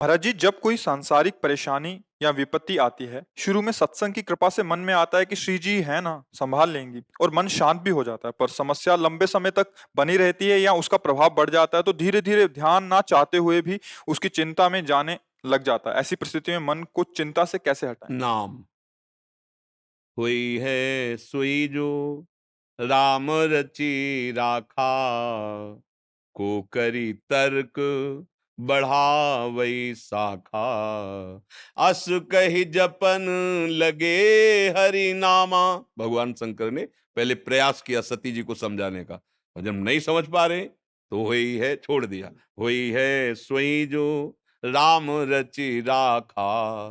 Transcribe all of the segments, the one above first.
महाराज जी, जब कोई सांसारिक परेशानी या विपत्ति आती है, शुरू में सत्संग की कृपा से मन में आता है कि श्री जी है ना, संभाल लेंगी, और मन शांत भी हो जाता है। पर समस्या लंबे समय तक बनी रहती है या उसका प्रभाव बढ़ जाता है, तो धीरे धीरे ध्यान ना चाहते हुए भी उसकी चिंता में जाने लग जाता है। ऐसी परिस्थिति में मन को चिंता से कैसे हटाएं? नाम हुई है सुई जो राम रची राखा, को करी तर्क बढ़ावई शाखा, अस कही जपन लगे हरि नामा। भगवान शंकर ने पहले प्रयास किया सती जी को समझाने का, और जब नहीं समझ पा रहे तो वही है, छोड़ दिया। वही है सोई जो राम रचि राखा,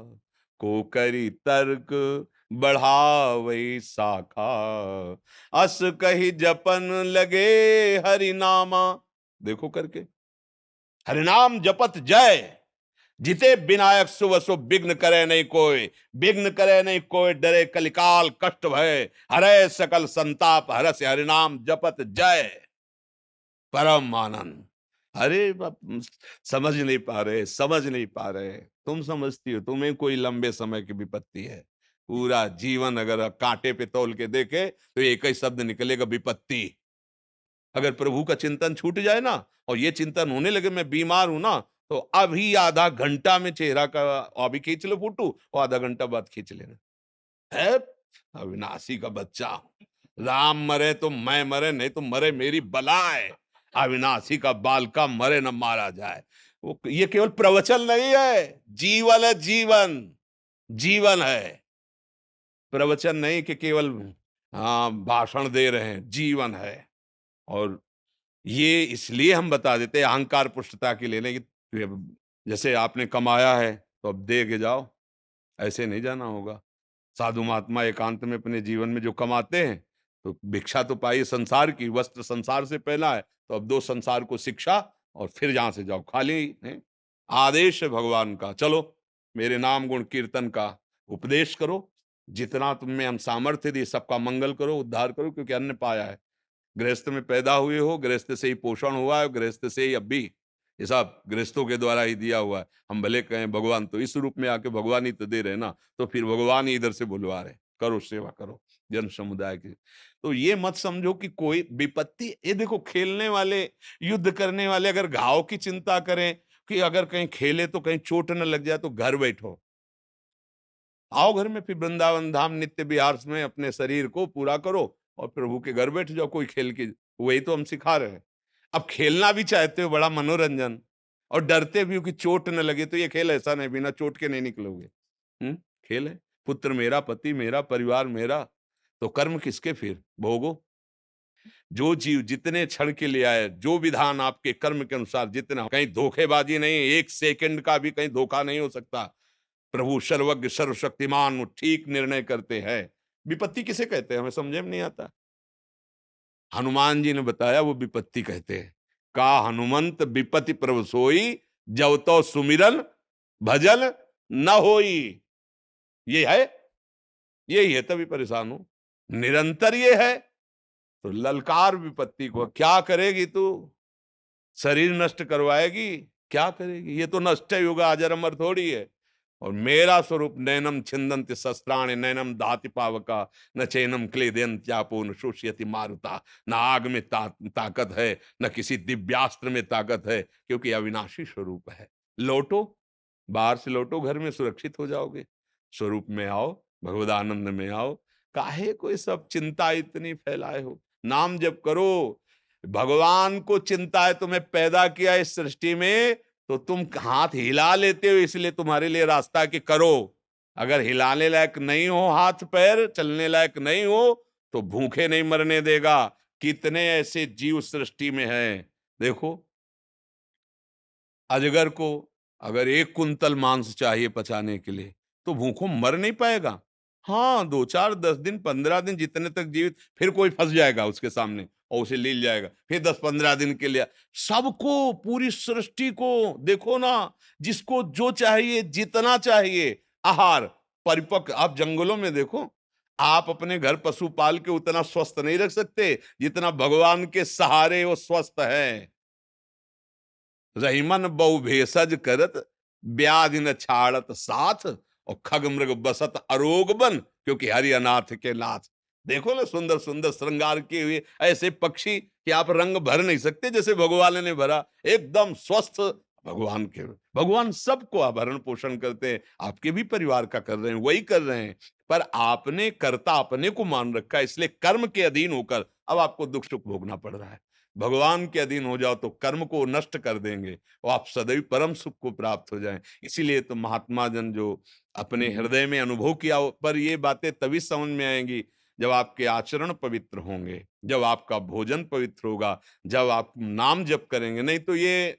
को करी तर्क बढ़ावई शाखा, अस कही जपन लगे हरि नामा। देखो करके, हरिनाम जपत जय, जिते विनायक शुभ शुभ विघ्न करे नहीं कोई, विघ्न करे नहीं कोई, डरे कलिकाल कष्ट भय, हरे सकल संताप हरस हरिनाम जपत जय, परम आनंद। अरे समझ नहीं पा रहे, समझ नहीं पा रहे। तुम समझती हो, तुम्हें कोई लंबे समय की विपत्ति है। पूरा जीवन अगर कांटे पे तौल के देखे तो एक ही शब्द निकलेगा, विपत्ति। अगर प्रभु का चिंतन छूट जाए ना, और ये चिंतन होने लगे मैं बीमार हूं ना, तो अभी आधा घंटा में चेहरा का अभी खींच लो फोटो, और आधा घंटा बाद खींच लेना है। अविनाशी का बच्चा, राम मरे तो मैं मरे, नहीं तो मरे मेरी बलाए। अविनाशी का बाल का मरे न मारा जाए। वो ये केवल प्रवचन नहीं है, जीवन है, जीवन। जीवन है, प्रवचन नहीं कि केवल हाँ भाषण दे रहे हैं, जीवन है। और ये इसलिए हम बता देते हैं अहंकार पुष्टता के लिए नहीं, कि जैसे आपने कमाया है तो अब दे के जाओ, ऐसे नहीं जाना होगा। साधु महात्मा एकांत में अपने जीवन में जो कमाते हैं, तो भिक्षा तो पाई संसार की, वस्त्र संसार से पहना है, तो अब दो संसार को शिक्षा, और फिर जहां से जाओ खाली है। आदेश है भगवान का, चलो मेरे नाम गुण कीर्तन का उपदेश करो, जितना तुम में हम सामर्थ्य दिए सबका मंगल करो, उद्धार करो, क्योंकि अन्न पाया है। गृहस्थ में पैदा हुए हो, गृहस्थ से ही पोषण हुआ है, गृहस्थ से ही अब भी ये सब गृहस्थों के द्वारा ही दिया हुआ है। हम भले कहें भगवान तो इस रूप में आके भगवान ही तो दे रहे ना, तो फिर भगवान ही इधर से बुलवा रहे, करो सेवा करो जन समुदाय की। तो ये मत समझो कि कोई विपत्ति, ये देखो खेलने वाले, युद्ध करने वाले अगर घाव की चिंता करें कि अगर कहीं खेले तो कहीं चोट न लग जाए, तो घर बैठो, आओ घर में, फिर वृंदावन धाम नित्य विहार में अपने शरीर को पूरा करो, और प्रभु के घर बैठ जाओ कोई खेल की। वही तो हम सिखा रहे हैं। अब खेलना भी चाहते हो, बड़ा मनोरंजन, और डरते भी हो कि चोट न लगे, तो ये खेल ऐसा नहीं, बिना चोट के नहीं निकलोगे। खेल है, पुत्र मेरा, पति मेरा, परिवार मेरा, तो कर्म किसके फिर भोगो। जो जीव जितने क्षण के लिए आए, जो विधान आपके कर्म के अनुसार जितना, कहीं धोखेबाजी नहीं, एक सेकंड का भी कहीं धोखा नहीं हो सकता। प्रभु सर्वज्ञ सर्वशक्तिमान, वो ठीक निर्णय करते हैं। विपत्ति किसे कहते हैं हमें समझ में नहीं आता। हनुमान जी ने बताया वो विपत्ति कहते हैं। का हनुमंत विपत्ति प्रभु सोई, जब तो सुमिरन भजन न होई। ये है, यही है, तभी परेशान हो। निरंतर ये है, तो ललकार विपत्ति को, क्या करेगी तू, शरीर नष्ट करवाएगी, क्या करेगी, ये तो नष्ट ही होगा, अजर अमर थोड़ी है। और मेरा स्वरूप नैनम छिंदन्ति शस्त्राणि नैनम दाति पावका, न चैनम क्लेदयन्त्यापो न शोषयति मारुता। न आग में ताकत है, न किसी दिव्यास्त्र में ताकत है, क्योंकि अविनाशी स्वरूप है। लौटो, बाहर से लौटो, घर में सुरक्षित हो जाओगे। स्वरूप में आओ, भगवदानंद में आओ। काहे कोई सब चिंता इतनी फैलाए हो, नाम जप करो। भगवान को चिंता है, तुम्हें पैदा किया इस सृष्टि में, तो तुम हाथ हिला लेते हो, इसलिए तुम्हारे लिए रास्ता कि करो। अगर हिलाने लायक नहीं हो, हाथ पैर चलने लायक नहीं हो, तो भूखे नहीं मरने देगा। कितने ऐसे जीव सृष्टि में हैं। देखो, अजगर को अगर 1 कुंतल मांस चाहिए पचाने के लिए, तो भूखों मर नहीं पाएगा। हाँ, 2 4 10 दिन 15 दिन जितने तक जीवित, फिर कोई फंस जाएगा उसके सामने और उसे ले जाएगा, फिर 10 15 दिन के लिए। सबको, पूरी सृष्टि को देखो ना, जिसको जो चाहिए, जितना चाहिए आहार, परिपक्व। आप जंगलों में देखो, आप अपने घर पशु पाल के उतना स्वस्थ नहीं रख सकते जितना भगवान के सहारे वो स्वस्थ है। रहीमन बहु भेषज करत, ब्याधि न छाड़त साथ, और खग मृग बसत अरोग बन, क्योंकि हरि अनाथ के नाथ। देखो ना, सुंदर सुंदर श्रृंगार किए हुए ऐसे पक्षी कि आप रंग भर नहीं सकते जैसे भगवान ने भरा, एकदम स्वस्थ भगवान के। भगवान सबको आभरण पोषण करते हैं, आपके भी परिवार का कर रहे हैं, वही कर रहे हैं। पर आपने कर्ता अपने को मान रखा है, इसलिए कर्म के अधीन होकर अब आपको दुख सुख भोगना पड़ रहा है। भगवान के अधीन हो जाओ तो कर्म को नष्ट कर देंगे और आप सदैव परम सुख को प्राप्त हो जाएं। इसीलिए तो महात्मा जन जो अपने हृदय में अनुभव किया, पर ये बातें तभी समझ में आएंगी जब आपके आचरण पवित्र होंगे, जब आपका भोजन पवित्र होगा, जब आप नाम जप करेंगे। नहीं तो ये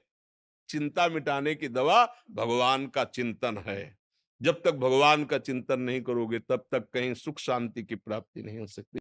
चिंता मिटाने की दवा भगवान का चिंतन है। जब तक भगवान का चिंतन नहीं करोगे तब तक कहीं सुख शांति की प्राप्ति नहीं हो सकती।